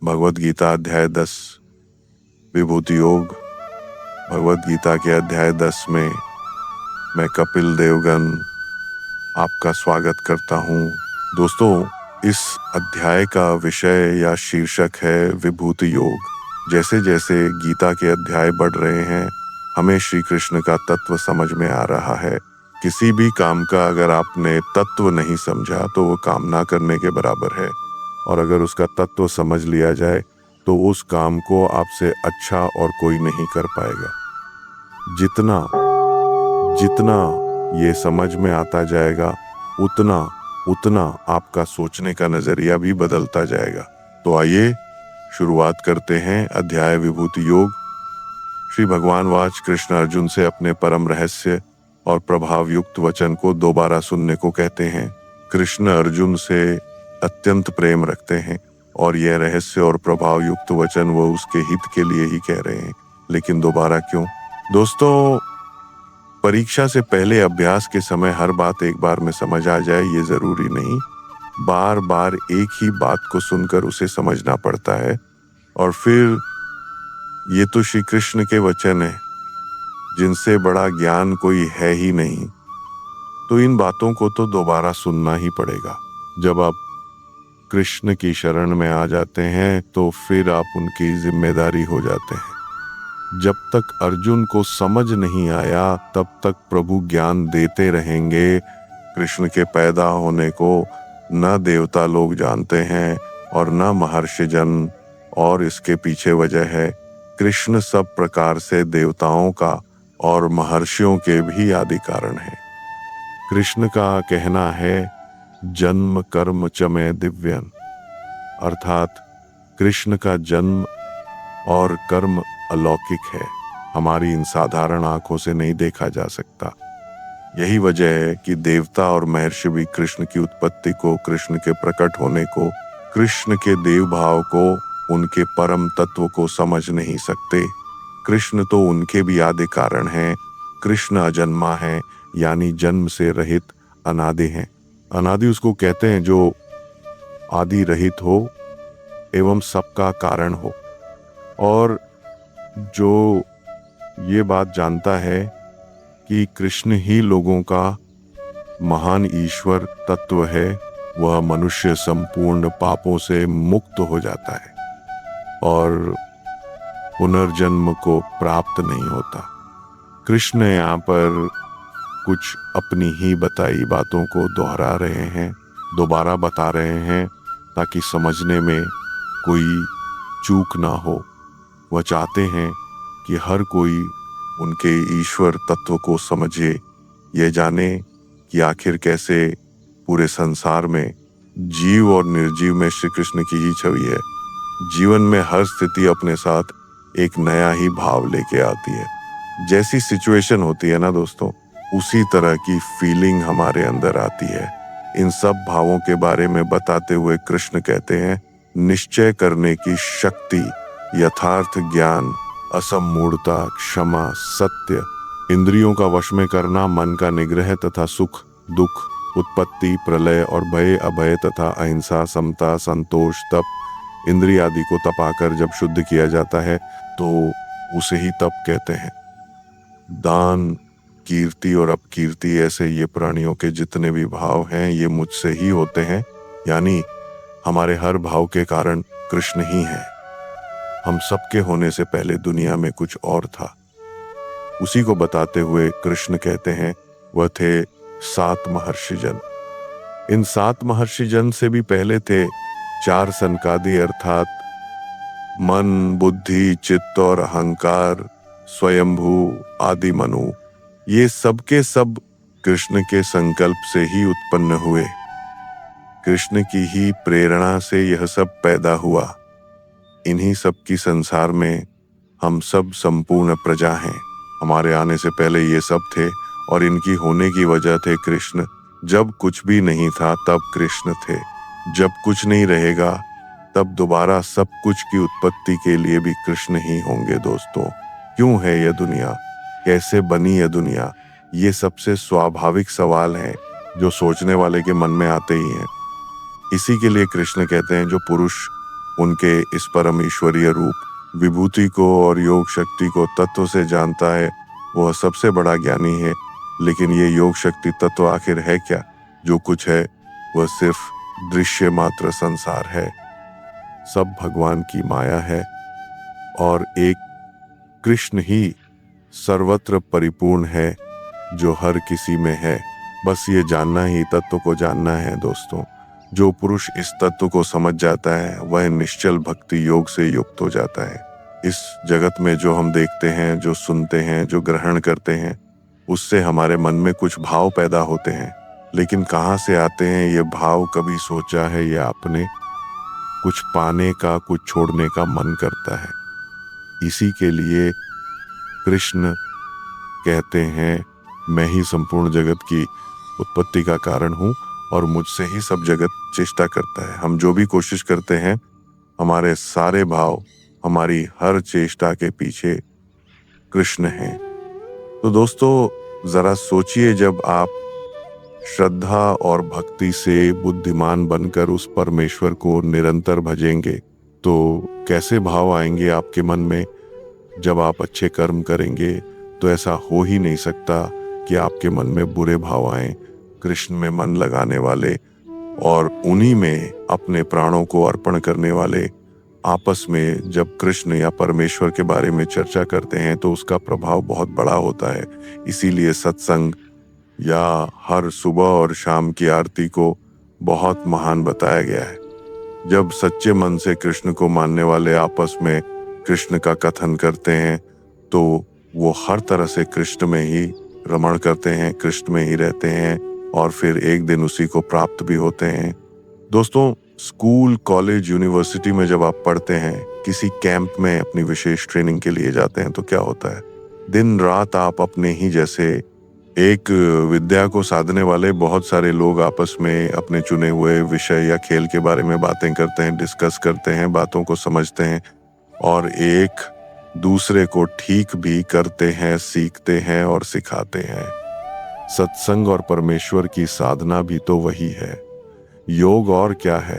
भगवद गीता अध्याय 10 विभूति योग। भगवद गीता के अध्याय 10 में मैं कपिल देवगन आपका स्वागत करता हूँ। दोस्तों, इस अध्याय का विषय या शीर्षक है विभूति योग। जैसे जैसे गीता के अध्याय बढ़ रहे हैं, हमें श्री कृष्ण का तत्व समझ में आ रहा है। किसी भी काम का अगर आपने तत्व नहीं समझा तो वो काम ना करने के बराबर है, और अगर उसका तत्व समझ लिया जाए तो उस काम को आपसे अच्छा और कोई नहीं कर पाएगा। जितना जितना ये समझ में आता जाएगा उतना उतना आपका सोचने का नजरिया भी बदलता जाएगा। तो आइए शुरुआत करते हैं अध्याय विभूति योग। श्री भगवान वाच कृष्ण अर्जुन से अपने परम रहस्य और प्रभाव युक्त वचन को दोबारा सुनने को कहते हैं। कृष्ण अर्जुन से अत्यंत प्रेम रखते हैं और यह रहस्य और प्रभाव युक्त वचन वो उसके हित के लिए ही कह रहे हैं, लेकिन दोबारा क्यों? दोस्तों, परीक्षा से पहले अभ्यास के समय हर बात एक बार में समझ आ जाए ये जरूरी नहीं। बार बार एक ही बात को सुनकर उसे समझना पड़ता है। और फिर ये तो श्री कृष्ण के वचन है, जिनसे बड़ा ज्ञान कोई है ही नहीं, तो इन बातों को तो दोबारा सुनना ही पड़ेगा। जब आप कृष्ण की शरण में आ जाते हैं तो फिर आप उनकी जिम्मेदारी हो जाते हैं। जब तक अर्जुन को समझ नहीं आया तब तक प्रभु ज्ञान देते रहेंगे। कृष्ण के पैदा होने को न देवता लोग जानते हैं और न महर्षि जन, और इसके पीछे वजह है कृष्ण सब प्रकार से देवताओं का और महर्षियों के भी आदि कारण है। कृष्ण का कहना है जन्म कर्म च मे दिव्यन, अर्थात कृष्ण का जन्म और कर्म अलौकिक है, हमारी इन साधारण आंखों से नहीं देखा जा सकता। यही वजह है कि देवता और महर्षि भी कृष्ण की उत्पत्ति को, कृष्ण के प्रकट होने को, कृष्ण के देव भाव को, उनके परम तत्व को समझ नहीं सकते। कृष्ण तो उनके भी आदि कारण हैं। कृष्ण अजन्मा है, यानी जन्म से रहित अनादि हैं। अनादि उसको कहते हैं जो आदि रहित हो एवं सबका कारण हो, और जो ये बात जानता है कि कृष्ण ही लोगों का महान ईश्वर तत्व है, वह मनुष्य संपूर्ण पापों से मुक्त हो जाता है और पुनर्जन्म को प्राप्त नहीं होता। कृष्ण यहाँ पर कुछ अपनी ही बताई बातों को दोहरा रहे हैं, दोबारा बता रहे हैं, ताकि समझने में कोई चूक ना हो। वह चाहते हैं कि हर कोई उनके ईश्वर तत्व को समझे, ये जाने कि आखिर कैसे पूरे संसार में जीव और निर्जीव में श्री कृष्ण की ही छवि है। जीवन में हर स्थिति अपने साथ एक नया ही भाव लेके आती है। जैसी सिचुएशन होती है ना दोस्तों, उसी तरह की फीलिंग हमारे अंदर आती है। इन सब भावों के बारे में बताते हुए कृष्ण कहते हैं निश्चय करने की शक्ति, यथार्थ ज्ञान, असमूढ़ता, क्षमा, सत्य, इंद्रियों का वश में करना, मन का निग्रह तथा सुख दुख, उत्पत्ति प्रलय और भय अभय तथा अहिंसा, समता, संतोष, तप, इंद्रिय आदि को तपाकर जब शुद्ध किया जाता है तो उसे ही तप कहते हैं। दान, कीर्ति और अपकीर्ति, ऐसे ये प्राणियों के जितने भी भाव हैं ये मुझसे ही होते हैं, यानी हमारे हर भाव के कारण कृष्ण ही है। हम सबके होने से पहले दुनिया में कुछ और था। उसी को बताते हुए कृष्ण कहते हैं वह थे 7 महर्षि जन। इन 7 महर्षि जन से भी पहले थे 4 सनकादि, अर्थात मन, बुद्धि, चित्त और अहंकार, स्वयंभू आदि मनु। ये सब के सब कृष्ण के संकल्प से ही उत्पन्न हुए। कृष्ण की ही प्रेरणा से यह सब पैदा हुआ। इन्हीं सब की संसार में हम सब संपूर्ण प्रजा हैं। हमारे आने से पहले ये सब थे और इनकी होने की वजह थे कृष्ण। जब कुछ भी नहीं था तब कृष्ण थे। जब कुछ नहीं रहेगा तब दोबारा सब कुछ की उत्पत्ति के लिए भी कृष्ण ही होंगे। दोस्तों, क्यों है यह दुनिया, कैसे बनी यह दुनिया, ये सबसे स्वाभाविक सवाल हैं जो सोचने वाले के मन में आते ही हैं। इसी के लिए कृष्ण कहते हैं जो पुरुष उनके इस परम ईश्वरीय रूप विभूति को और योग शक्ति को तत्व से जानता है वह सबसे बड़ा ज्ञानी है। लेकिन ये योग शक्ति तत्व आखिर है क्या? जो कुछ है वह सिर्फ दृश्य मात्र संसार है। सब भगवान की माया है और एक कृष्ण ही सर्वत्र परिपूर्ण है जो हर किसी में है। बस ये जानना ही तत्व को जानना है दोस्तों। जो पुरुष इस तत्व को समझ जाता है वह निश्चल भक्ति योग से युक्त हो जाता है। इस जगत में जो हम देखते हैं, जो सुनते हैं, जो ग्रहण करते हैं, उससे हमारे मन में कुछ भाव पैदा होते हैं। लेकिन कहाँ से आते हैं ये भाव, कभी सोचा है या आपने? कुछ पाने का, कुछ छोड़ने का मन करता है। इसी के लिए कृष्ण कहते हैं मैं ही संपूर्ण जगत की उत्पत्ति का कारण हूँ और मुझसे ही सब जगत चेष्टा करता है। हम जो भी कोशिश करते हैं, हमारे सारे भाव, हमारी हर चेष्टा के पीछे कृष्ण हैं। तो दोस्तों जरा सोचिए, जब आप श्रद्धा और भक्ति से बुद्धिमान बनकर उस परमेश्वर को निरंतर भजेंगे तो कैसे भाव आएंगे आपके मन में। जब आप अच्छे कर्म करेंगे तो ऐसा हो ही नहीं सकता कि आपके मन में बुरे भाव आए। कृष्ण में मन लगाने वाले और उन्हीं में अपने प्राणों को अर्पण करने वाले आपस में जब कृष्ण या परमेश्वर के बारे में चर्चा करते हैं तो उसका प्रभाव बहुत बड़ा होता है। इसीलिए सत्संग या हर सुबह और शाम की आरती को बहुत महान बताया गया है। जब सच्चे मन से कृष्ण को मानने वाले आपस में कृष्ण का कथन करते हैं तो वो हर तरह से कृष्ण में ही रमण करते हैं, कृष्ण में ही रहते हैं और फिर एक दिन उसी को प्राप्त भी होते हैं। दोस्तों, स्कूल, कॉलेज, यूनिवर्सिटी में जब आप पढ़ते हैं, किसी कैंप में अपनी विशेष ट्रेनिंग के लिए जाते हैं तो क्या होता है, दिन रात आप अपने ही जैसे एक विद्या को साधने वाले बहुत सारे लोग आपस में अपने चुने हुए विषय या खेल के बारे में बातें करते हैं, डिस्कस करते हैं, बातों को समझते हैं और एक दूसरे को ठीक भी करते हैं, सीखते हैं और सिखाते हैं। सत्संग और परमेश्वर की साधना भी तो वही है। योग और क्या है?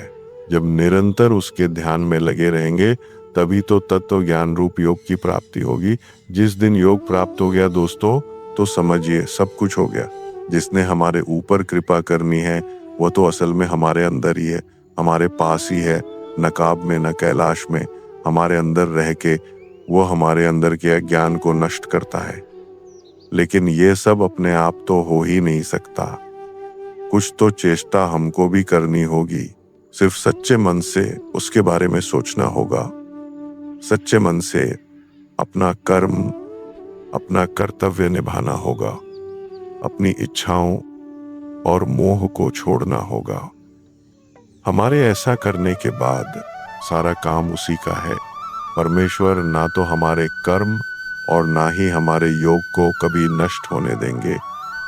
जब निरंतर उसके ध्यान में लगे रहेंगे तभी तो तत्व ज्ञान रूप योग की प्राप्ति होगी। जिस दिन योग प्राप्त हो गया दोस्तों, तो समझिए सब कुछ हो गया। जिसने हमारे ऊपर कृपा करनी है वो तो असल में हमारे अंदर ही है, हमारे पास ही है, न काब में न कैलाश में, हमारे अंदर रह के वो हमारे अंदर के अज्ञान को नष्ट करता है। लेकिन ये सब अपने आप तो हो ही नहीं सकता, कुछ तो चेष्टा हमको भी करनी होगी। सिर्फ सच्चे मन से उसके बारे में सोचना होगा, सच्चे मन से अपना कर्म, अपना कर्तव्य निभाना होगा, अपनी इच्छाओं और मोह को छोड़ना होगा। हमारे ऐसा करने के बाद सारा काम उसी का है। परमेश्वर ना तो हमारे कर्म और ना ही हमारे योग को कभी नष्ट होने देंगे।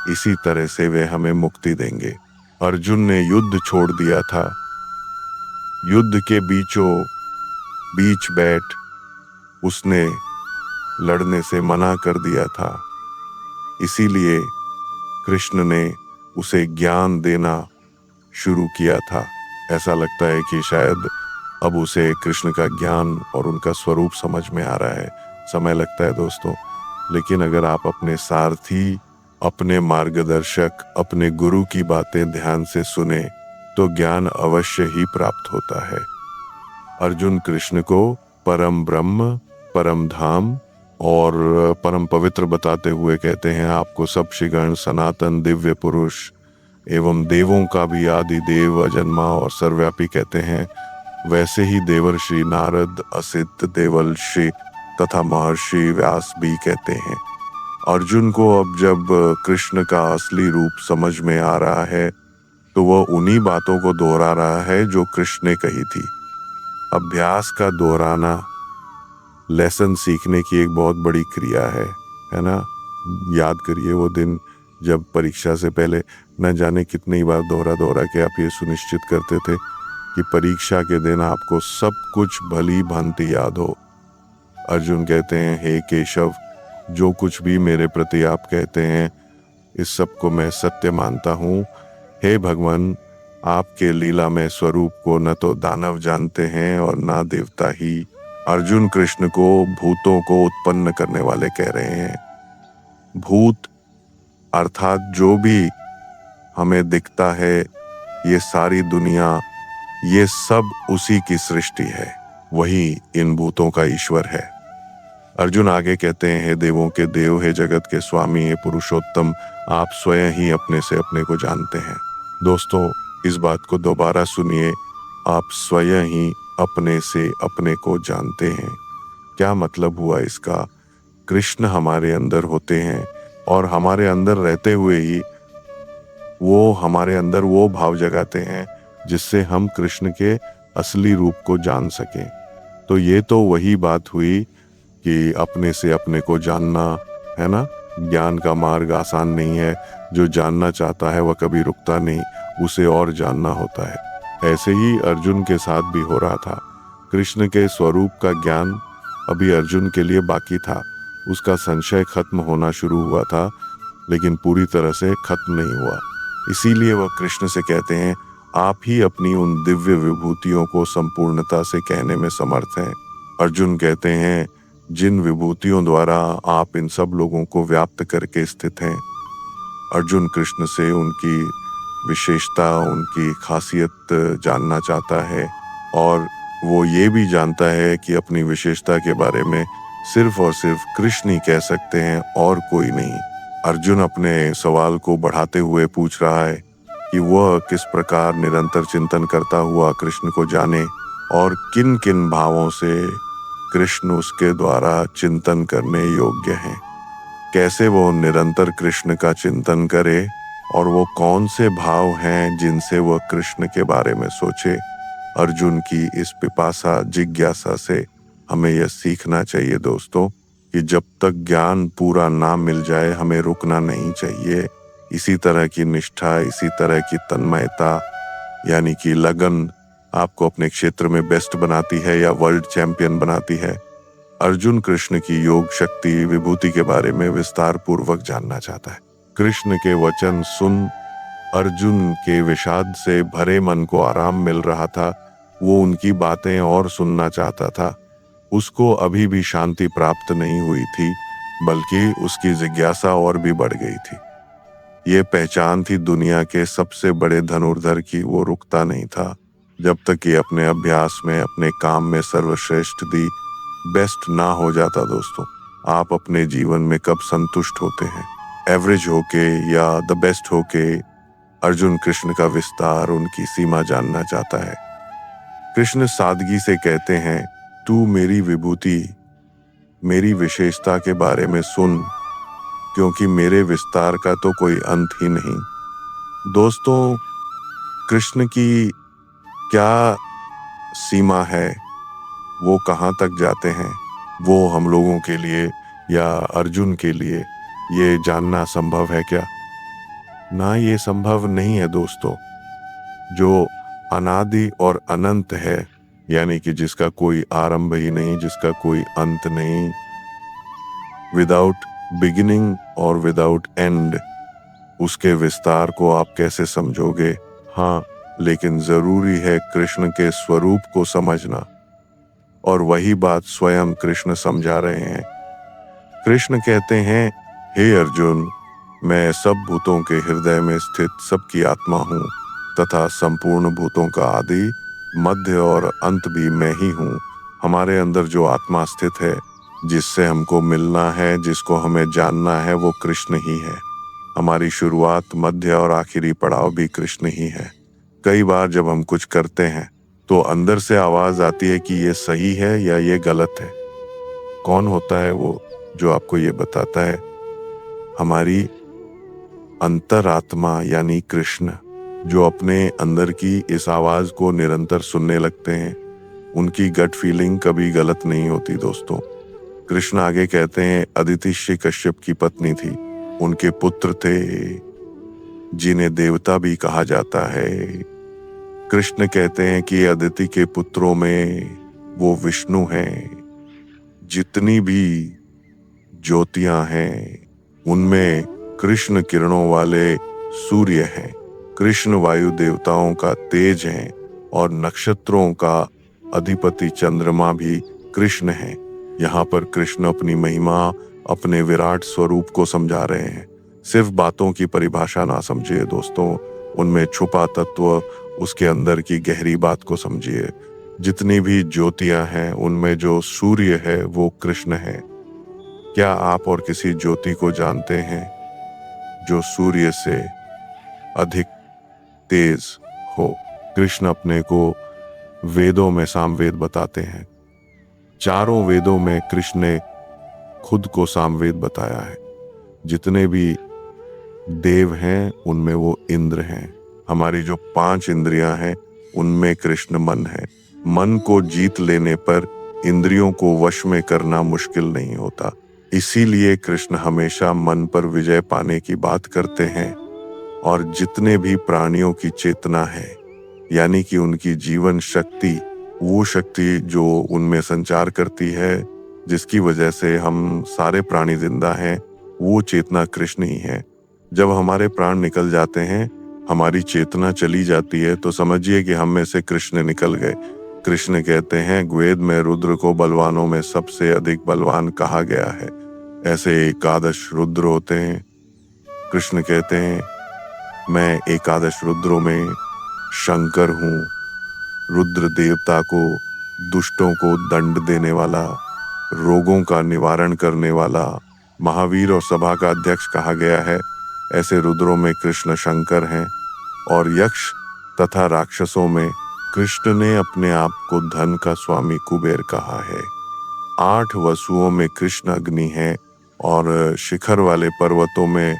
इसी तरह से वे हमें मुक्ति देंगे। अर्जुन ने युद्ध छोड़ दिया था, युद्ध के बीचों बीच बैठ उसने लड़ने से मना कर दिया था। इसीलिए कृष्ण ने उसे ज्ञान देना शुरू किया था। ऐसा लगता है कि शायद अब उसे कृष्ण का ज्ञान और उनका स्वरूप समझ में आ रहा है। समय लगता है दोस्तों, लेकिन अगर आप अपने सारथी, अपने मार्गदर्शक, अपने गुरु की बातें ध्यान से सुने तो ज्ञान अवश्य ही प्राप्त होता है। अर्जुन कृष्ण को परम ब्रह्म, परम धाम और परम पवित्र बताते हुए कहते हैं, आपको सब श्रीगण, सनातन, दिव्य पुरुष एवं देवों का भी आदि देव, अजन्मा और सर्वव्यापी कहते हैं। वैसे ही देवर्षि नारद, असित, देवलषि तथा महर्षि व्यास भी कहते हैं। अर्जुन को अब जब कृष्ण का असली रूप समझ में आ रहा है तो वह उन्हीं बातों को दोहरा रहा है जो कृष्ण ने कही थी। अभ्यास का दोहराना लेसन सीखने की एक बहुत बड़ी क्रिया है ना। याद करिए वो दिन जब परीक्षा से पहले न जाने कितनी बार दोहरा के आप ये सुनिश्चित करते थे कि परीक्षा के दिन आपको सब कुछ भली भांति याद हो। अर्जुन कहते हैं, हे केशव, जो कुछ भी मेरे प्रति आप कहते हैं इस सब को मैं सत्य मानता हूँ। हे भगवान, आपके लीलामय स्वरूप को न तो दानव जानते हैं और ना देवता ही। अर्जुन कृष्ण को भूतों को उत्पन्न करने वाले कह रहे हैं। भूत अर्थात जो भी हमें दिखता है, ये सारी दुनिया, ये सब उसी की सृष्टि है। वही इन भूतों का ईश्वर है। अर्जुन आगे कहते हैं, हे देवों के देव, हे जगत के स्वामी, हे पुरुषोत्तम, आप स्वयं ही अपने से अपने को जानते हैं। दोस्तों, इस बात को दोबारा सुनिए, आप स्वयं ही अपने से अपने को जानते हैं। क्या मतलब हुआ इसका? कृष्ण हमारे अंदर होते हैं और हमारे अंदर रहते हुए ही वो हमारे अंदर वो भाव जगाते हैं जिससे हम कृष्ण के असली रूप को जान सकें। तो ये तो वही बात हुई कि अपने से अपने को जानना, है ना। ज्ञान का मार्ग आसान नहीं है। जो जानना चाहता है वह कभी रुकता नहीं, उसे और जानना होता है। ऐसे ही अर्जुन के साथ भी हो रहा था। कृष्ण के स्वरूप का ज्ञान अभी अर्जुन के लिए बाकी था। उसका संशय खत्म होना शुरू हुआ था, लेकिन पूरी तरह से खत्म नहीं हुआ। इसीलिए वह कृष्ण से कहते हैं, आप ही अपनी उन दिव्य विभूतियों को संपूर्णता से कहने में समर्थ हैं। अर्जुन कहते हैं, जिन विभूतियों द्वारा आप इन सब लोगों को व्याप्त करके स्थित हैं। अर्जुन कृष्ण से उनकी विशेषता, उनकी खासियत जानना चाहता है और वो ये भी जानता है कि अपनी विशेषता के बारे में सिर्फ और सिर्फ कृष्ण ही कह सकते हैं और कोई नहीं। अर्जुन अपने सवाल को बढ़ाते हुए पूछ रहा है कि वह किस प्रकार निरंतर चिंतन करता हुआ कृष्ण को जाने और किन किन भावों से कृष्ण उसके द्वारा चिंतन करने योग्य हैं। कैसे वो निरंतर कृष्ण का चिंतन करे और वो कौन से भाव हैं जिनसे वह कृष्ण के बारे में सोचे। अर्जुन की इस पिपासा, जिज्ञासा से हमें यह सीखना चाहिए दोस्तों कि जब तक ज्ञान पूरा ना मिल जाए हमें रुकना नहीं चाहिए। इसी तरह की निष्ठा, इसी तरह की तन्मयता यानी कि लगन आपको अपने क्षेत्र में बेस्ट बनाती है या वर्ल्ड चैंपियन बनाती है। अर्जुन कृष्ण की योग शक्ति, विभूति के बारे में विस्तार पूर्वक जानना चाहता है। कृष्ण के वचन सुन अर्जुन के विषाद से भरे मन को आराम मिल रहा था। वो उनकी बातें और सुनना चाहता था। उसको अभी भी शांति प्राप्त नहीं हुई थी, बल्कि उसकी जिज्ञासा और भी बढ़ गई थी। ये पहचान थी दुनिया के सबसे बड़े धनुर्धर की। वो रुकता नहीं था जब तक कि अपने अभ्यास में, अपने काम में सर्वश्रेष्ठ दी बेस्ट ना हो जाता। दोस्तों, आप अपने जीवन में कब संतुष्ट होते हैं? एवरेज होके या द बेस्ट होके? अर्जुन कृष्ण का विस्तार, उनकी सीमा जानना चाहता है। कृष्ण सादगी से कहते हैं, तू मेरी विभूति, मेरी विशेषता के बारे में सुन, क्योंकि मेरे विस्तार का तो कोई अंत ही नहीं। दोस्तों, कृष्ण की क्या सीमा है? वो कहाँ तक जाते हैं? वो हम लोगों के लिए या अर्जुन के लिए ये जानना संभव है क्या? ना, ये संभव नहीं है दोस्तों। जो अनादि और अनंत है, यानी कि जिसका कोई आरंभ ही नहीं, जिसका कोई अंत नहीं, विदाउट बिगिनिंग और विदाउट एंड, उसके विस्तार को आप कैसे समझोगे? हाँ, लेकिन जरूरी है कृष्ण के स्वरूप को समझना, और वही बात स्वयं कृष्ण समझा रहे हैं। कृष्ण कहते हैं, हे अर्जुन, मैं सब भूतों के हृदय में स्थित सबकी आत्मा हूँ तथा संपूर्ण भूतों का आदि, मध्य और अंत भी मैं ही हूँ। हमारे अंदर जो आत्मा स्थित है, जिससे हमको मिलना है, जिसको हमें जानना है, वो कृष्ण ही है। हमारी शुरुआत, मध्य और आखिरी पड़ाव भी कृष्ण ही है। कई बार जब हम कुछ करते हैं तो अंदर से आवाज आती है कि ये सही है या ये गलत है। कौन होता है वो जो आपको ये बताता है? हमारी अंतरात्मा यानी कृष्ण, जो अपने अंदर की इस आवाज को निरंतर सुनने लगते हैं। उनकी गट फीलिंग कभी गलत नहीं होती दोस्तों। कृष्ण आगे कहते हैं, अदिति श्री कश्यप की पत्नी थी, उनके पुत्र थे जिन्हें देवता भी कहा जाता है। कृष्ण कहते हैं कि अदिति के पुत्रों में वो विष्णु हैं। जितनी भी ज्योतियां हैं उनमें कृष्ण किरणों वाले सूर्य हैं। कृष्ण वायु देवताओं का तेज हैं और नक्षत्रों का अधिपति चंद्रमा भी कृष्ण है। यहाँ पर कृष्ण अपनी महिमा, अपने विराट स्वरूप को समझा रहे हैं। सिर्फ बातों की परिभाषा ना समझिए दोस्तों, उनमें छुपा तत्व, उसके अंदर की गहरी बात को समझिए। जितनी भी ज्योतियां हैं उनमें जो सूर्य है वो कृष्ण है। क्या आप और किसी ज्योति को जानते हैं जो सूर्य से अधिक तेज हो? कृष्ण अपने को वेदों में सामवेद बताते हैं। चारों वेदों में कृष्ण ने खुद को सामवेद बताया है। जितने भी देव हैं उनमें वो इंद्र हैं। हमारी जो 5 इंद्रियां हैं उनमें कृष्ण मन है। मन को जीत लेने पर इंद्रियों को वश में करना मुश्किल नहीं होता। इसीलिए कृष्ण हमेशा मन पर विजय पाने की बात करते हैं। और जितने भी प्राणियों की चेतना है, यानी कि उनकी जीवन शक्ति, वो शक्ति जो उनमें संचार करती है, जिसकी वजह से हम सारे प्राणी जिंदा हैं, वो चेतना कृष्ण ही है। जब हमारे प्राण निकल जाते हैं, हमारी चेतना चली जाती है, तो समझिए कि हम में से कृष्ण निकल गए। कृष्ण कहते हैं वेद में रुद्र को बलवानों में सबसे अधिक बलवान कहा गया है। ऐसे 11 रुद्र होते हैं। कृष्ण कहते हैं मैं 11 रुद्रों में शंकर हूँ। रुद्र देवता को, दुष्टों को दंड देने वाला, रोगों का निवारण करने वाला, महावीर और सभा का अध्यक्ष कहा गया है। ऐसे रुद्रों में कृष्ण शंकर हैं। और यक्ष तथा राक्षसों में कृष्ण ने अपने आप को धन का स्वामी कुबेर कहा है। 8 वसुओं में कृष्ण अग्नि है। और शिखर वाले पर्वतों में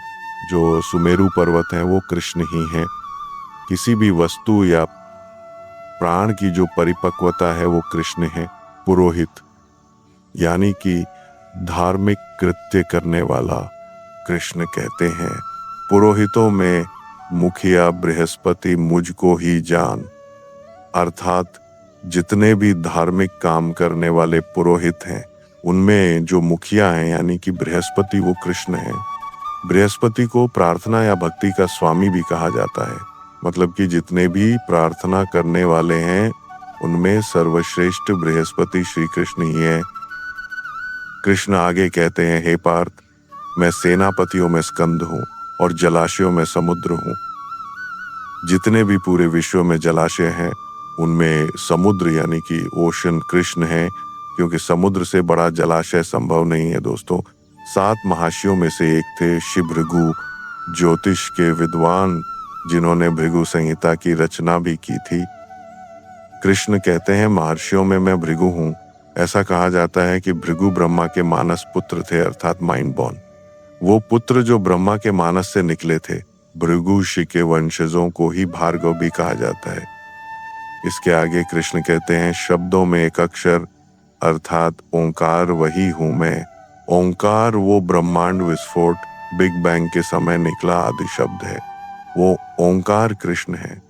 जो सुमेरु पर्वत है वो कृष्ण ही है। किसी भी वस्तु या प्राण की जो परिपक्वता है वो कृष्ण है। पुरोहित यानी कि धार्मिक कृत्य करने वाला कृष्ण कहते हैं। पुरोहितों में मुखिया बृहस्पति मुझको ही जान, अर्थात जितने भी धार्मिक काम करने वाले पुरोहित हैं उनमें जो मुखिया हैं यानी कि बृहस्पति, वो कृष्ण है। बृहस्पति को प्रार्थना या भक्ति का स्वामी भी कहा जाता है। मतलब कि जितने भी प्रार्थना करने वाले हैं उनमें सर्वश्रेष्ठ बृहस्पति श्री कृष्ण ही है। कृष्ण आगे कहते हैं हे पार्थ, मैं सेनापतियों में स्कंद हूँ और जलाशयों में समुद्र हूँ। जितने भी पूरे विश्व में जलाशय हैं उनमें समुद्र यानी कि ओशन कृष्ण है, क्योंकि समुद्र से बड़ा जलाशय संभव नहीं है दोस्तों। 7 महर्षियों में से एक थे श्री भृगु, ज्योतिष के विद्वान, जिन्होंने भृगु संहिता की रचना भी की थी। कृष्ण कहते हैं महर्षियों में मैं भृगु हूँ। ऐसा कहा जाता है कि भृगु ब्रह्मा के मानस पुत्र थे, अर्थात माइंड बॉर्न। वो पुत्र जो ब्रह्मा के मानस से निकले थे। भृगु ऋषि के वंशजों को ही भार्गव भी कहा जाता है। इसके आगे कृष्ण कहते हैं शब्दों में एक अक्षर अर्थात ओंकार वही हूं मैं। ओंकार वो ब्रह्मांड विस्फोट, बिग बैंग के समय निकला आदि शब्द है। वो ओंकार कृष्ण है।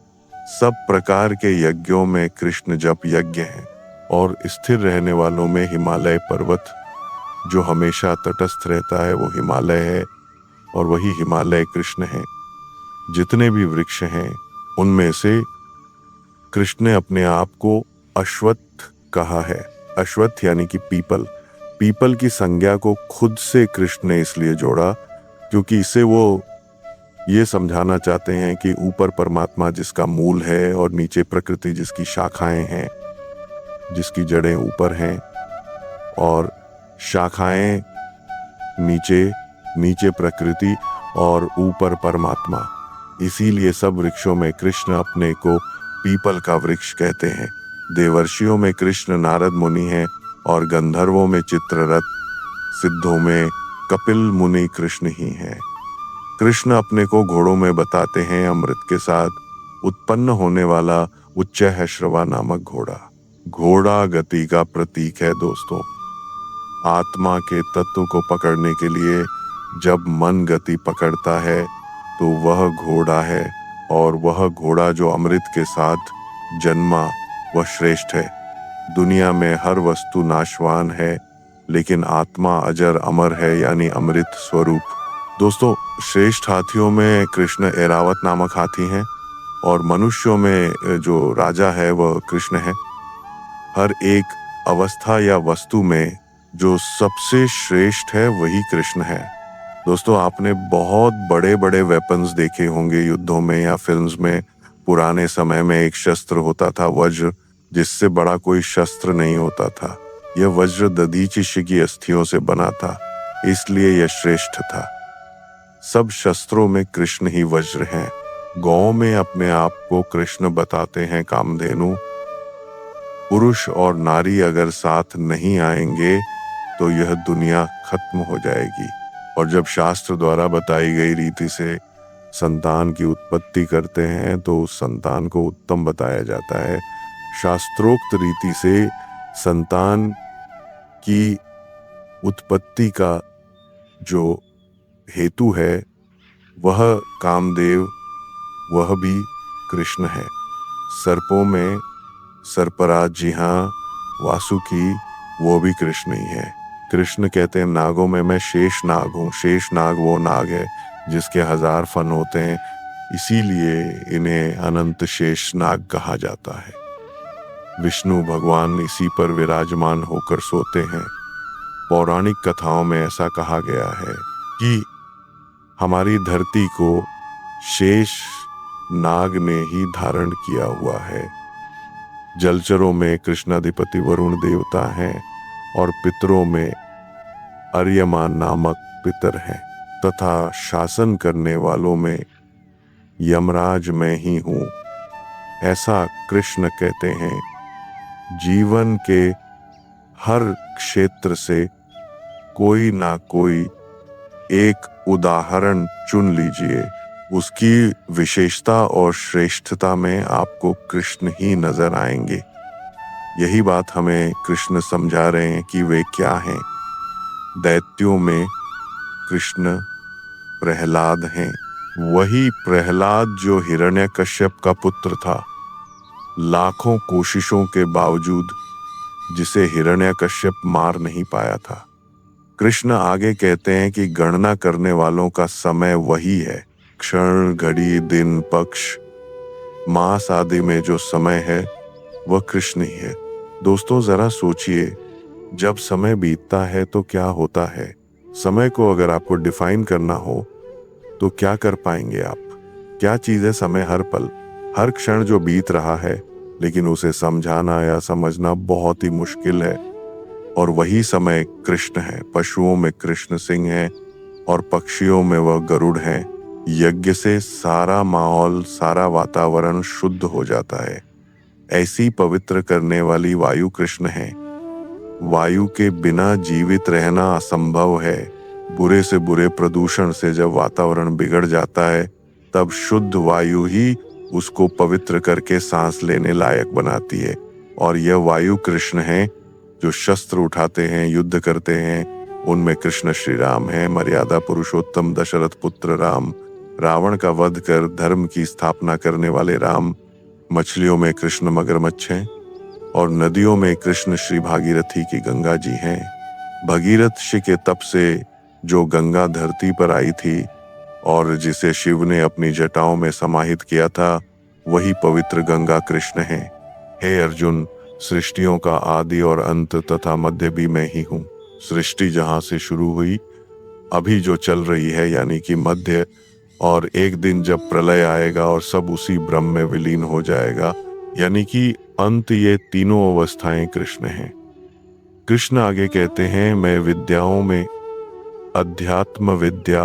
सब प्रकार के यज्ञों में कृष्ण जप यज्ञ है। और स्थिर रहने वालों में हिमालय पर्वत जो हमेशा तटस्थ रहता है वो हिमालय है, और वही हिमालय कृष्ण है। जितने भी वृक्ष हैं उनमें से कृष्ण ने अपने आप को अश्वत्थ कहा है। अश्वत्थ यानी कि पीपल। पीपल की संज्ञा को खुद से कृष्ण ने इसलिए जोड़ा क्योंकि इसे वो ये समझाना चाहते हैं कि ऊपर परमात्मा जिसका मूल है और नीचे प्रकृति जिसकी शाखाएं हैं, जिसकी जड़ें ऊपर हैं और शाखाएं नीचे प्रकृति और ऊपर परमात्मा। इसीलिए सब वृक्षों में कृष्ण अपने को पीपल का वृक्ष कहते हैं। देवर्षियों में कृष्ण नारद मुनि हैं और गंधर्वों में चित्ररथ, सिद्धों में कपिल मुनि कृष्ण ही हैं। कृष्ण अपने को घोड़ों में बताते हैं अमृत के साथ उत्पन्न होने वाला उच्चैः श्रवा नामक घोड़ा। घोड़ा गति का प्रतीक है दोस्तों। आत्मा के तत्व को पकड़ने के लिए जब मन गति पकड़ता है तो वह घोड़ा है, और वह घोड़ा जो अमृत के साथ जन्मा वह श्रेष्ठ है। दुनिया में हर वस्तु नाशवान है लेकिन आत्मा अजर अमर है, यानी अमृत स्वरूप। दोस्तों, श्रेष्ठ हाथियों में कृष्ण ऐरावत नामक हाथी हैं। और मनुष्यों में जो राजा है वह कृष्ण है। हर एक अवस्था या वस्तु में जो सबसे श्रेष्ठ है वही कृष्ण है। दोस्तों, आपने बहुत बड़े बड़े वेपन्स देखे होंगे युद्धों में या फिल्म्स में। पुराने समय में एक शस्त्र होता था वज्र, जिससे बड़ा कोई शस्त्र नहीं होता था। यह वज्र दधीचि की अस्थियों से बना था, इसलिए यह श्रेष्ठ था। सब शस्त्रों में कृष्ण ही वज्र हैं। गौ में अपने आप को कृष्ण बताते हैं कामधेनु। पुरुष और नारी अगर साथ नहीं आएंगे तो यह दुनिया खत्म हो जाएगी। और जब शास्त्र द्वारा बताई गई रीति से संतान की उत्पत्ति करते हैं तो उस संतान को उत्तम बताया जाता है। शास्त्रोक्त रीति से संतान की उत्पत्ति का जो हेतु है वह कामदेव, वह भी कृष्ण है। सर्पों में सर्पराज, जी हाँ, वासुकी, वो भी कृष्ण ही है। कृष्ण कहते हैं नागों में मैं शेष नाग हूँ। शेष नाग वो नाग है जिसके 1000 फन होते हैं, इसीलिए इन्हें अनंत शेष नाग कहा जाता है। विष्णु भगवान इसी पर विराजमान होकर सोते हैं। पौराणिक कथाओं में ऐसा कहा गया है कि हमारी धरती को शेष नाग ने ही धारण किया हुआ है। जलचरों में कृष्णाधिपति वरुण देवता हैं और पितरों में अर्यमा नामक पितर हैं, तथा शासन करने वालों में यमराज मैं ही हूँ, ऐसा कृष्ण कहते हैं। जीवन के हर क्षेत्र से कोई ना कोई एक उदाहरण चुन लीजिए, उसकी विशेषता और श्रेष्ठता में आपको कृष्ण ही नजर आएंगे। यही बात हमें कृष्ण समझा रहे हैं कि वे क्या हैं। दैत्यों में कृष्ण प्रहलाद हैं। वही प्रहलाद जो हिरण्यकश्यप का पुत्र था। लाखों कोशिशों के बावजूद जिसे हिरण्यकश्यप मार नहीं पाया था। कृष्ण आगे कहते हैं कि गणना करने वालों का समय वही है। क्षण, घड़ी, दिन, पक्ष, मास आदि में जो समय है वह कृष्ण ही है। दोस्तों, जरा सोचिए, जब समय बीतता है तो क्या होता है। समय को अगर आपको डिफाइन करना हो तो क्या कर पाएंगे आप? क्या चीज है समय? हर पल, हर क्षण जो बीत रहा है, लेकिन उसे समझाना या समझना बहुत ही मुश्किल है। और वही समय कृष्ण है। पशुओं में कृष्ण सिंह है और पक्षियों में वह गरुड़ है। यज्ञ से सारा माहौल, सारा वातावरण शुद्ध हो जाता है। ऐसी पवित्र करने वाली वायु कृष्ण है। वायु के बिना जीवित रहना असंभव है। बुरे से बुरे प्रदूषण से जब वातावरण बिगड़ जाता है, तब शुद्ध वायु ही उसको पवित्र करके सांस लेने लायक बनाती है। और यह वायु कृष्ण है जो शस्त्र उठाते हैं, युद्ध करते हैं। उनमें कृष्ण श्री राम है, मर्यादा पुरुषोत्तम दशरथ पुत्र राम, रावण का वध कर धर्म की स्थापना करने वाले राम। मछलियों में कृष्ण मगरमच्छ हैं और नदियों में कृष्ण श्री भागीरथी की गंगा जी हैं। भगीरथ ऋषि के तप से जो गंगा धरती पर आई थी और जिसे शिव ने अपनी जटाओं में समाहित किया था, वही पवित्र गंगा कृष्ण है। हे अर्जुन, सृष्टियों का आदि और अंत तथा मध्य भी मैं ही हूँ। सृष्टि जहाँ से शुरू हुई, अभी जो चल रही है यानी कि मध्य, और एक दिन जब प्रलय आएगा और सब उसी ब्रह्म में विलीन हो जाएगा, यानी कि अंत, ये तीनों अवस्थाएं कृष्ण हैं। कृष्ण आगे कहते हैं, मैं विद्याओं में अध्यात्म विद्या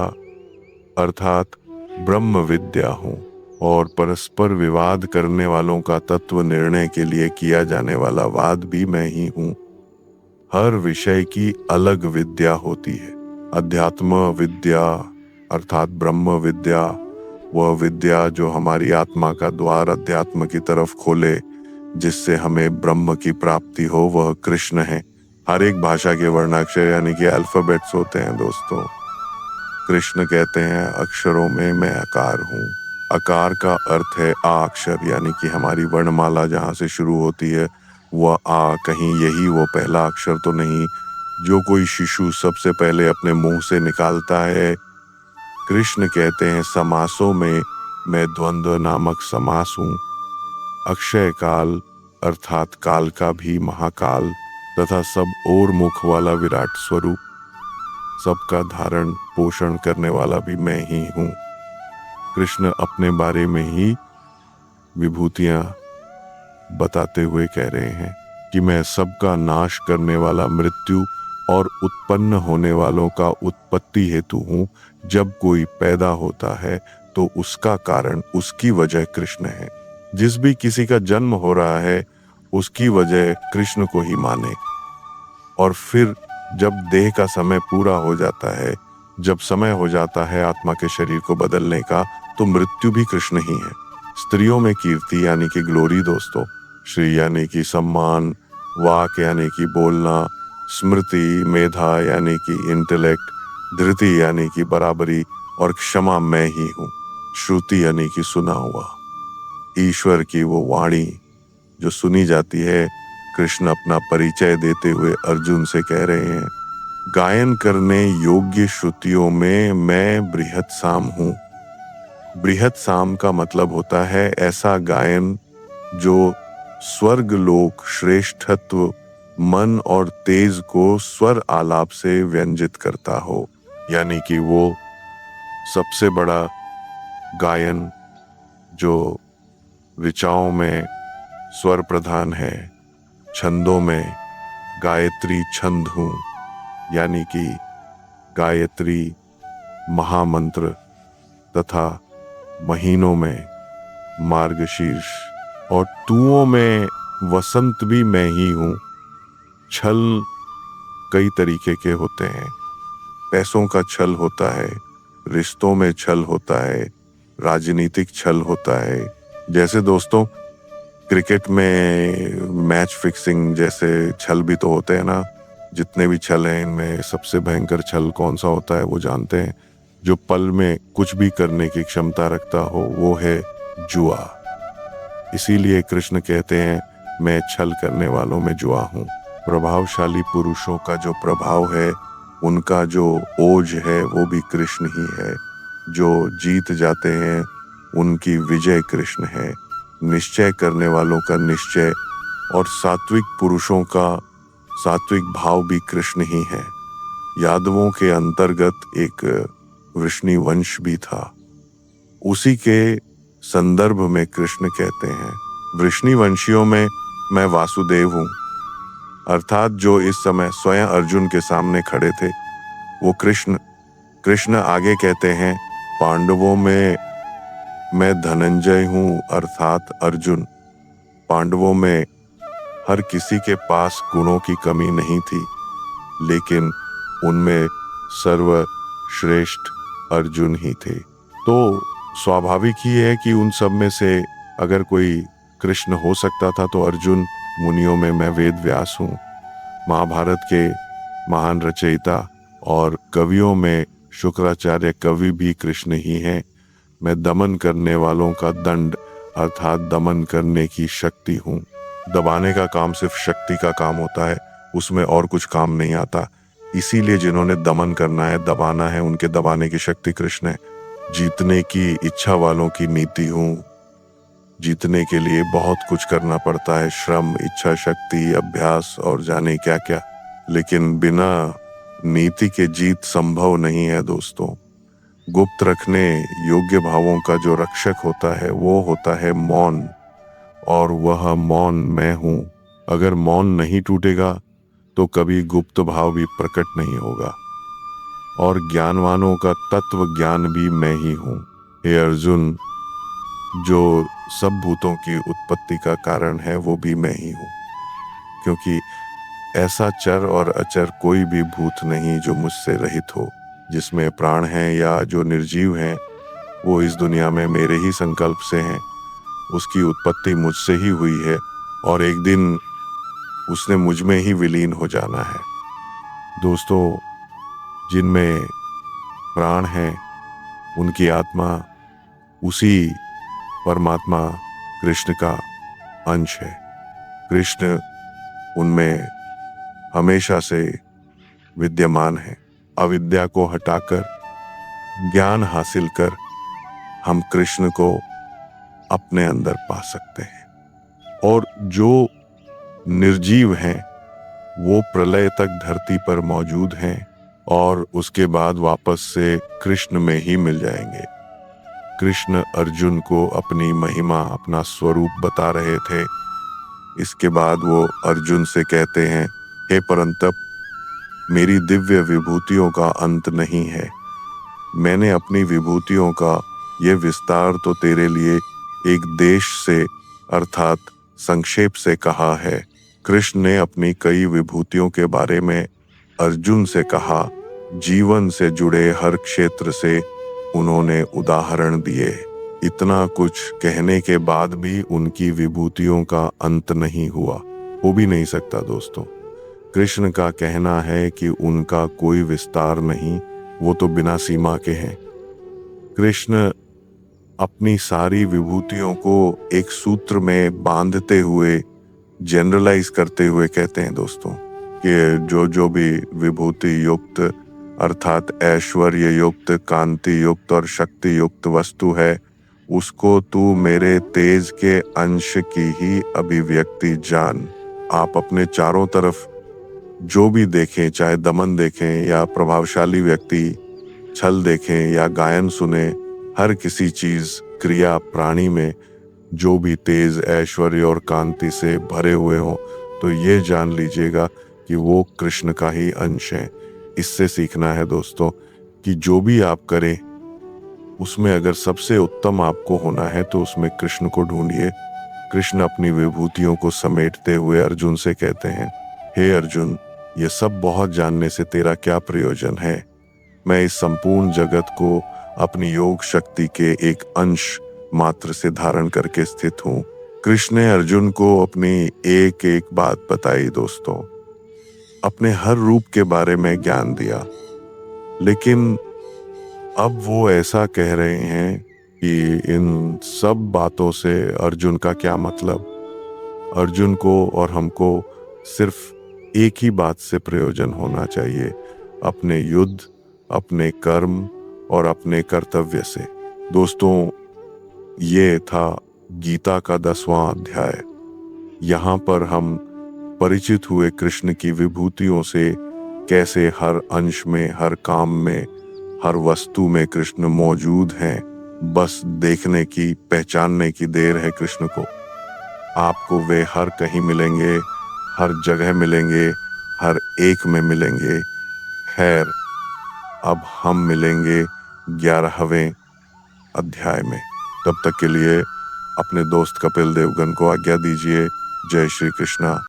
अर्थात ब्रह्म विद्या हूँ और परस्पर विवाद करने वालों का तत्व निर्णय के लिए किया जाने वाला वाद भी मैं ही हूँ। हर विषय की अलग विद्या होती है। अध्यात्म विद्या अर्थात ब्रह्म विद्या, वह विद्या जो हमारी आत्मा का द्वार अध्यात्म की तरफ खोले, जिससे हमें ब्रह्म की प्राप्ति हो, वह कृष्ण है। हर एक भाषा के वर्णाक्षर यानी कि अल्फाबेट्स होते हैं दोस्तों। कृष्ण कहते हैं, अक्षरों में मैं आकार हूँ। आकार का अर्थ है आ अक्षर, यानी कि हमारी वर्णमाला जहाँ से शुरू होती है वह आ, कहीं यही वो पहला अक्षर तो नहीं जो कोई शिशु सबसे पहले अपने मुंह से निकालता है। कृष्ण कहते हैं, समासों में मैं द्वंद्व नामक समास हूँ। अक्षय काल अर्थात काल का भी महाकाल तथा सब और मुख वाला विराट स्वरूप, सबका धारण पोषण करने वाला भी मैं ही हूँ। कृष्ण अपने बारे में ही विभूतियां बताते हुए कह रहे हैं कि मैं सबका नाश करने वाला मृत्यु और उत्पन्न होने वालों का उत्पत्ति हेतु हूँ। जब कोई पैदा होता है तो उसका कारण, उसकी वजह कृष्ण है। जिस भी किसी का जन्म हो रहा है उसकी वजह कृष्ण को ही माने। और फिर जब देह का समय पूरा हो जाता है, जब समय हो जाता है आत्मा के शरीर को बदलने का, तो मृत्यु भी कृष्ण ही है। स्त्रियों में कीर्ति यानी कि ग्लोरी दोस्तों, श्री यानी कि सम्मान, वाक यानी कि बोलना, स्मृति मेधा यानी कि इंटेलेक्ट, धृति यानी कि बराबरी, और क्षमा मैं ही हूँ। श्रुति यानी कि सुना हुआ, ईश्वर की वो वाणी जो सुनी जाती है। कृष्ण अपना परिचय देते हुए अर्जुन से कह रहे हैं, गायन करने योग्य श्रुतियों में मैं बृहत साम हूँ। बृहत साम का मतलब होता है ऐसा गायन जो स्वर्ग लोक श्रेष्ठत्व, मन और तेज को स्वर आलाप से व्यंजित करता हो। यानी कि वो सबसे बड़ा गायन जो ऋचाओं में स्वर प्रधान है, छंदों में गायत्री छंद हूँ, यानी कि गायत्री महामंत्र, तथा महीनों में मार्गशीर्ष, और तुओं में वसंत भी मैं ही हूँ। छल कई तरीके के होते हैं। पैसों का छल होता है, रिश्तों में छल होता है, राजनीतिक छल होता है। जैसे दोस्तों क्रिकेट में मैच फिक्सिंग जैसे छल भी तो होते हैं ना। जितने भी छल हैं इनमें सबसे भयंकर छल कौन सा होता है वो जानते हैं? जो पल में कुछ भी करने की क्षमता रखता हो, वो है जुआ। इसीलिए कृष्ण कहते हैं मैं छल करने वालों में जुआ हूँ। प्रभावशाली पुरुषों का जो प्रभाव है, उनका जो ओज है, वो भी कृष्ण ही है। जो जीत जाते हैं उनकी विजय कृष्ण है। निश्चय करने वालों का निश्चय और सात्विक पुरुषों का सात्विक भाव भी कृष्ण ही है। यादवों के अंतर्गत एक वृष्णि वंश भी था, उसी के संदर्भ में कृष्ण कहते हैं वृष्णि वंशियों में मैं वासुदेव हूँ। अर्थात जो इस समय स्वयं अर्जुन के सामने खड़े थे वो कृष्ण। कृष्ण आगे कहते हैं पांडवों में मैं धनंजय हूँ, अर्थात अर्जुन। पांडवों में हर किसी के पास गुणों की कमी नहीं थी, लेकिन उनमें सर्वश्रेष्ठ अर्जुन ही थे। तो स्वाभाविक ही है कि उन सब में से अगर कोई कृष्ण हो सकता था तो अर्जुन। मुनियों में मैं वेद व्यास हूँ। महाभारत के महान रचयिता और कवियों में शुक्राचार्य कवि भी कृष्ण ही हैं। मैं दमन करने वालों का दंड अर्थात दमन करने की शक्ति हूँ। दबाने का काम सिर्फ शक्ति का काम होता है, उसमें और कुछ काम नहीं आता। इसीलिए जिन्होंने दमन करना है, दबाना है, उनके दबाने की शक्ति कृष्ण है। जीतने की इच्छा वालों की नीति हूँ। जीतने के लिए बहुत कुछ करना पड़ता है, श्रम, इच्छा शक्ति, अभ्यास और जाने क्या क्या, लेकिन बिना नीति के जीत संभव नहीं है दोस्तों। गुप्त रखने योग्य भावों का जो रक्षक होता है वो होता है मौन, और वह मौन मैं हूँ। अगर मौन नहीं टूटेगा तो कभी गुप्त भाव भी प्रकट नहीं होगा, और ज्ञानवानों का तत्व ज्ञान भी मैं ही हूँ। हे अर्जुन, जो सब भूतों की उत्पत्ति का कारण है वो भी मैं ही हूँ, क्योंकि ऐसा चर और अचर कोई भी भूत नहीं जो मुझसे रहित हो। जिसमें प्राण हैं या जो निर्जीव हैं वो इस दुनिया में मेरे ही संकल्प से हैं। उसकी उत्पत्ति मुझसे ही हुई है और एक दिन उसने मुझ में ही विलीन हो जाना है। दोस्तों, जिनमें प्राण हैं उनकी आत्मा उसी परमात्मा कृष्ण का अंश है। कृष्ण उनमें हमेशा से विद्यमान है। अविद्या को हटाकर ज्ञान हासिल कर हम कृष्ण को अपने अंदर पा सकते हैं। और जो निर्जीव हैं वो प्रलय तक धरती पर मौजूद हैं और उसके बाद वापस से कृष्ण में ही मिल जाएंगे। कृष्ण अर्जुन को अपनी महिमा, अपना स्वरूप बता रहे थे। इसके बाद वो अर्जुन से कहते हैं, हे परंतप, मेरी दिव्य विभूतियों का अंत नहीं है। मैंने अपनी विभूतियों का ये विस्तार तो तेरे लिए एक देश से अर्थात संक्षेप से कहा है। कृष्ण ने अपनी कई विभूतियों के बारे में अर्जुन से कहा। जीवन से जुड़े हर क्षेत्र से उन्होंने उदाहरण दिए। इतना कुछ कहने के बाद भी उनकी विभूतियों का अंत नहीं हुआ, हो भी नहीं सकता दोस्तों। कृष्ण का कहना है कि उनका कोई विस्तार नहीं, वो तो बिना सीमा के हैं। कृष्ण अपनी सारी विभूतियों को एक सूत्र में बांधते हुए, जनरलाइज करते हुए कहते हैं दोस्तों कि जो भी विभूति युक्त अर्थात ऐश्वर्य युक्त, कांति युक्त और शक्ति युक्त वस्तु है, उसको तू मेरे तेज के अंश की ही अभिव्यक्ति जान। आप अपने चारों तरफ जो भी देखें, चाहे दमन देखें या प्रभावशाली व्यक्ति, छल देखें या गायन सुने, हर किसी चीज, क्रिया, प्राणी में जो भी तेज, ऐश्वर्य और कांति से भरे हुए हों, तो ये जान लीजिएगा कि वो कृष्ण का ही अंश है। इससे सीखना है दोस्तों कि जो भी आप करें उसमें अगर सबसे उत्तम आपको होना है तो उसमें कृष्ण को ढूंढिए। कृष्ण अपनी विभूतियों को समेटते हुए अर्जुन से कहते हैं, हे अर्जुन, ये सब बहुत जानने से तेरा क्या प्रयोजन है? मैं इस संपूर्ण जगत को अपनी योग शक्ति के एक अंश मात्र से धारण करके स्थित हूँ। कृष्ण ने अर्जुन को अपनी एक एक बात बताई दोस्तों, अपने हर रूप के बारे में ज्ञान दिया। लेकिन अब वो ऐसा कह रहे हैं कि इन सब बातों से अर्जुन का क्या मतलब? अर्जुन को और हमको सिर्फ एक ही बात से प्रयोजन होना चाहिए, अपने युद्ध, अपने कर्म और अपने कर्तव्य से। दोस्तों, ये था गीता का 10वां अध्याय। यहाँ पर हम परिचित हुए कृष्ण की विभूतियों से, कैसे हर अंश में, हर काम में, हर वस्तु में कृष्ण मौजूद हैं। बस देखने की, पहचानने की देर है कृष्ण को। आपको वे हर कहीं मिलेंगे, हर जगह मिलेंगे, हर एक में मिलेंगे। खैर, अब हम मिलेंगे 11वें अध्याय में। तब तक के लिए अपने दोस्त कपिल देवगन को आज्ञा दीजिए। जय श्री कृष्णा।